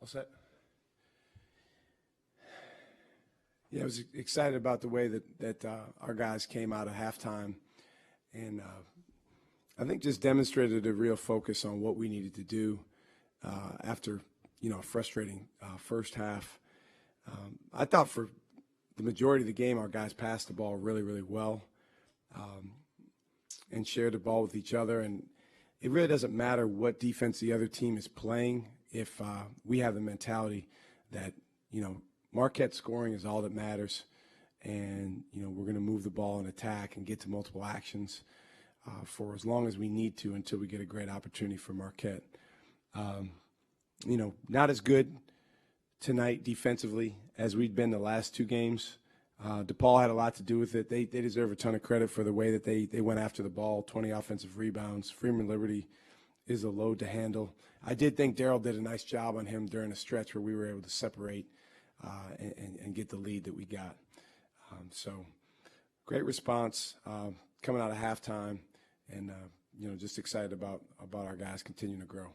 All set? Yeah, I was excited about the way that our guys came out of halftime, and I think just demonstrated a real focus on what we needed to do after a frustrating first half. I thought for the majority of the game, our guys passed the ball really, really well and shared the ball with each other. And it really doesn't matter what defense the other team is playing if we have the mentality that, Marquette scoring is all that matters. And, we're going to move the ball and attack and get to multiple actions for as long as we need to until we get a great opportunity for Marquette. Not as good tonight defensively as we'd been the last two games. DePaul had a lot to do with it. They deserve a ton of credit for the way that they went after the ball, 20 offensive rebounds. Freeman Liberty is a load to handle. I did think Darryl did a nice job on him during a stretch where we were able to separate and get the lead that we got. So great response coming out of halftime, and just excited about our guys continuing to grow.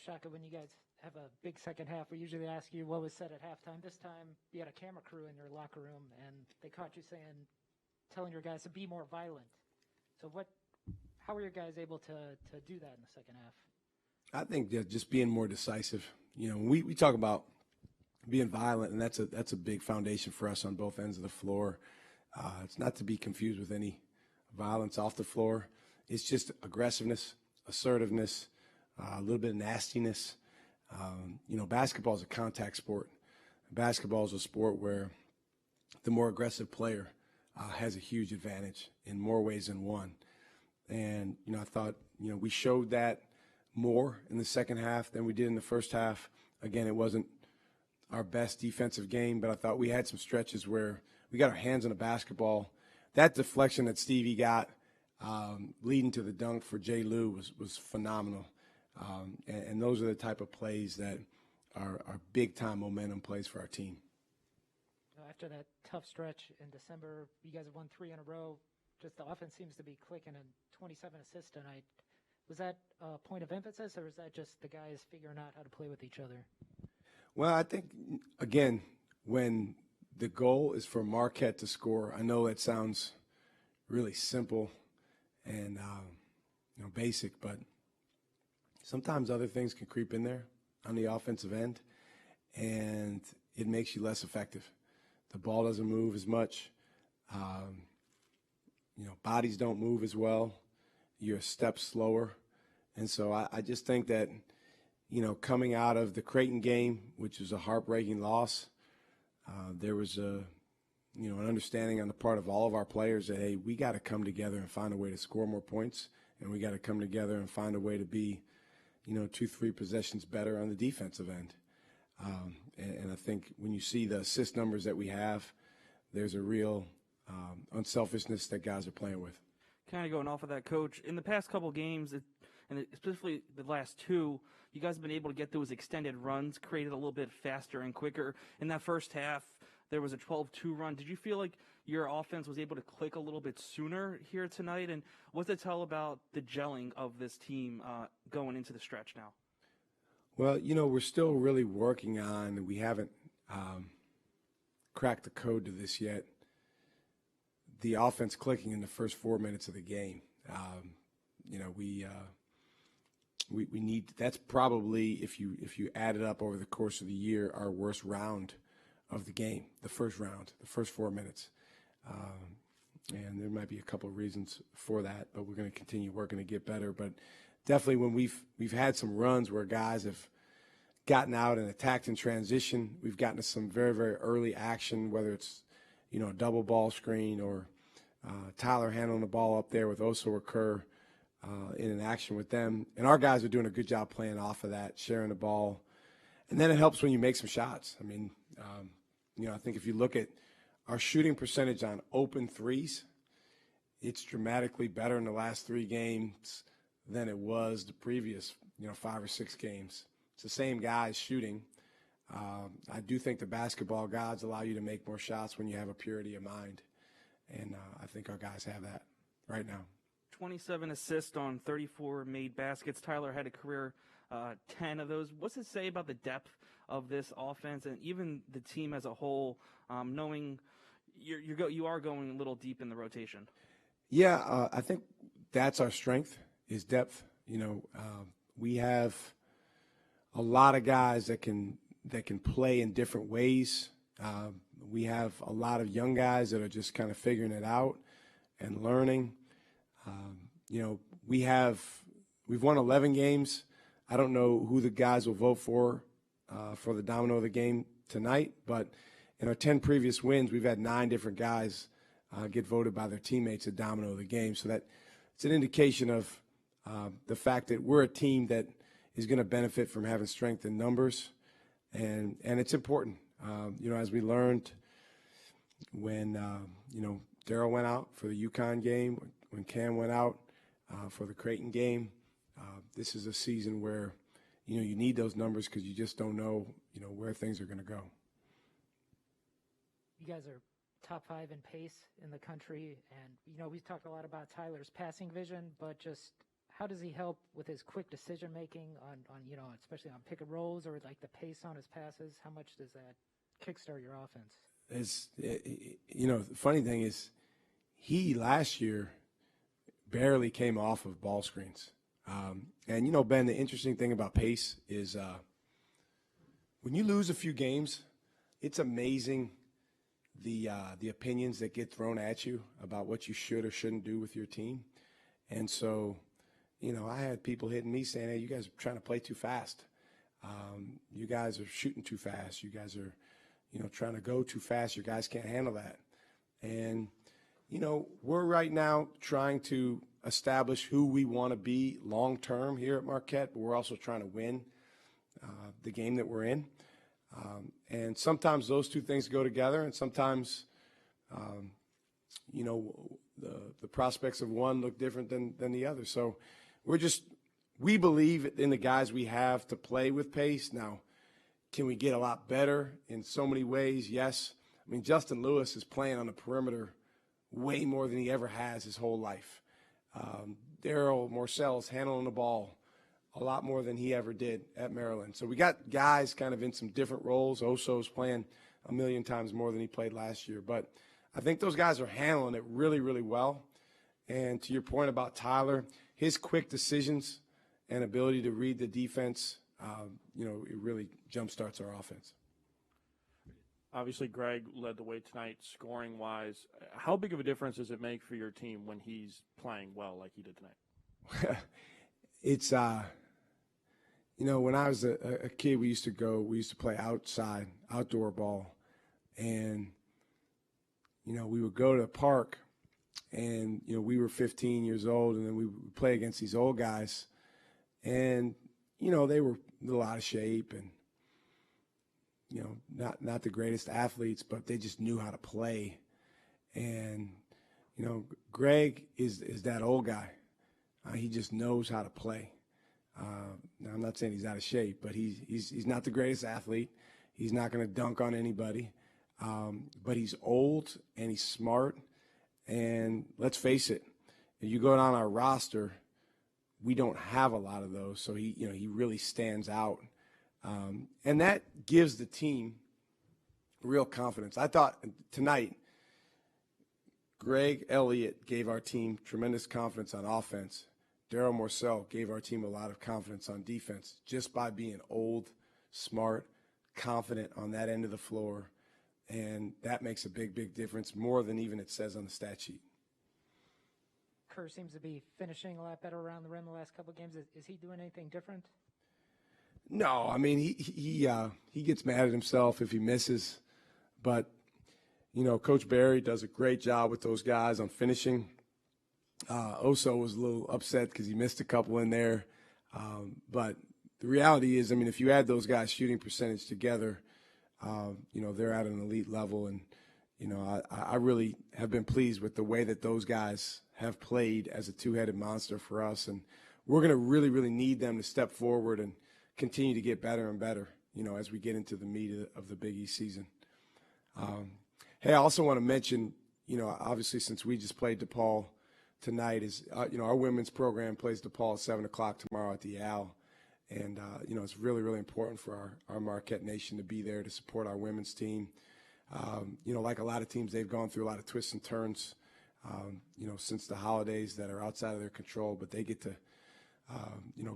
Shaka, when you guys have a big second half, we usually ask you what was said at halftime. This time you had a camera crew in your locker room, and they caught you telling your guys to be more violent. So how were your guys able to do that in the second half? I think just being more decisive. We talk about being violent, and that's a big foundation for us on both ends of the floor. It's not to be confused with any violence off the floor. It's just aggressiveness, assertiveness, a little bit of nastiness. Basketball is a contact sport. Basketball is a sport where the more aggressive player has a huge advantage in more ways than one. And, I thought, we showed that more in the second half than we did in the first half. Again, it wasn't our best defensive game, but I thought we had some stretches where we got our hands on the basketball. That deflection that Stevie got leading to the dunk for Jay Lou was phenomenal. And those are the type of plays that are big-time momentum plays for our team. After that tough stretch in December, you guys have won 3 in a row. Just the offense seems to be clicking, and 27 assists tonight. Was that a point of emphasis, or was that just the guys figuring out how to play with each other? Well, I think, again, when the goal is for Marquette to score, I know that sounds really simple and basic, but sometimes other things can creep in there on the offensive end, and it makes you less effective. The ball doesn't move as much. Bodies don't move as well. You're a step slower. And so I just think that, coming out of the Creighton game, which was a heartbreaking loss, there was an understanding on the part of all of our players that, hey, we got to come together and find a way to score more points, and we got to come together and find a way to be 2-3 possessions better on the defensive end. And I think when you see the assist numbers that we have, there's a real unselfishness that guys are playing with. Kind of going off of that, Coach, in the past couple games, and especially the last two, you guys have been able to get those extended runs, created a little bit faster and quicker. In that first half, there was a 12-2 run. Did you feel like your offense was able to click a little bit sooner here tonight? And what's it tell about the gelling of this team going into the stretch now? Well, we're still really working on, we haven't cracked the code to this yet, the offense clicking in the first 4 minutes of the game. We need, that's probably, if you add it up over the course of the year, our worst round of the game, the first round, the first 4 minutes. And there might be a couple of reasons for that, but we're going to continue working to get better. But definitely when we've had some runs where guys have gotten out and attacked in transition, we've gotten to some very, very early action, whether it's, a double ball screen or Tyler handling the ball up there with Oso or Kerr in an action with them. And our guys are doing a good job playing off of that, sharing the ball. And then it helps when you make some shots. I mean, I think if you look at our shooting percentage on open threes, it's dramatically better in the last 3 games than it was the previous, 5 or 6 games. It's the same guys shooting. I do think the basketball gods allow you to make more shots when you have a purity of mind. And I think our guys have that right now. 27 assists on 34 made baskets. Tyler had a career 10 of those. What's it say about the depth of this offense and even the team as a whole, knowing you are going a little deep in the rotation? Yeah, I think that's our strength is depth. We have a lot of guys that can play in different ways. We have a lot of young guys that are just kind of figuring it out and learning. We've won 11 games. I don't know who the guys will vote for the domino of the game tonight, but in our 10 previous wins, we've had 9 different guys get voted by their teammates a domino of the game. So that it's an indication of the fact that we're a team that is going to benefit from having strength in numbers, and it's important. As we learned when Darryl went out for the UConn game, when Cam went out for the Creighton game, this is a season where you need those numbers because you just don't know where things are going to go. You guys are top 5 in pace in the country, and we've talked a lot about Tyler's passing vision, but just how does he help with his quick decision making on especially on pick and rolls or like the pace on his passes? How much does that kickstart your offense? The funny thing is, he last year barely came off of ball screens. And Ben, the interesting thing about pace is when you lose a few games, it's amazing the opinions that get thrown at you about what you should or shouldn't do with your team. And so, I had people hitting me saying, "Hey, you guys are trying to play too fast. You guys are shooting too fast. You guys are, trying to go too fast. Your guys can't handle that." And, we're right now trying to establish who we want to be long term here at Marquette, but we're also trying to win the game that we're in. And sometimes those two things go together, and sometimes, the prospects of one look different than the other. So we believe in the guys we have to play with pace. Now, can we get a lot better in so many ways? Yes. I mean, Justin Lewis is playing on the perimeter way more than he ever has his whole life. Darryl Morcell is handling the ball a lot more than he ever did at Maryland. So we got guys kind of in some different roles. Oso's playing a million times more than he played last year. But I think those guys are handling it really, really well. And to your point about Tyler, his quick decisions and ability to read the defense, it really jumpstarts our offense. Obviously, Greg led the way tonight scoring-wise. How big of a difference does it make for your team when he's playing well like he did tonight? It's when I was a kid, we used to play outdoor ball, and we would go to the park, and we were 15 years old, and then we would play against these old guys, and they were a little out of shape and not the greatest athletes, but they just knew how to play. And Greg is that old guy. He just knows how to play. Now, I'm not saying he's out of shape, but he's not the greatest athlete. He's not going to dunk on anybody. But he's old and he's smart. And let's face it, if you go down our roster, we don't have a lot of those. So he really stands out. And that gives the team real confidence. I thought tonight, Greg Elliott gave our team tremendous confidence on offense. Darryl Morcell gave our team a lot of confidence on defense just by being old, smart, confident on that end of the floor. And that makes a big, big difference, more than even it says on the stat sheet. Kerr seems to be finishing a lot better around the rim the last couple of games. Is he doing anything different? No, I mean, he gets mad at himself if he misses. But, Coach Barry does a great job with those guys on finishing. Oso was a little upset because he missed a couple in there. But the reality is, if you add those guys' shooting percentage together, they're at an elite level. And, I really have been pleased with the way that those guys have played as a two-headed monster for us. And we're going to really, really need them to step forward and continue to get better and better, as we get into the meat of the Big East season. Hey, I also want to mention, obviously since we just played DePaul tonight is, our women's program plays DePaul at 7 o'clock tomorrow at the Al. And, it's really, really important for our Marquette Nation to be there to support our women's team. Like a lot of teams, they've gone through a lot of twists and turns, since the holidays that are outside of their control. But they get to,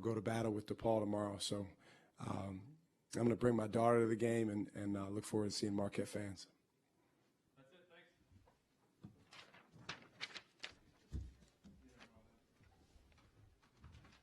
go to battle with DePaul tomorrow. So I'm going to bring my daughter to the game and look forward to seeing Marquette fans.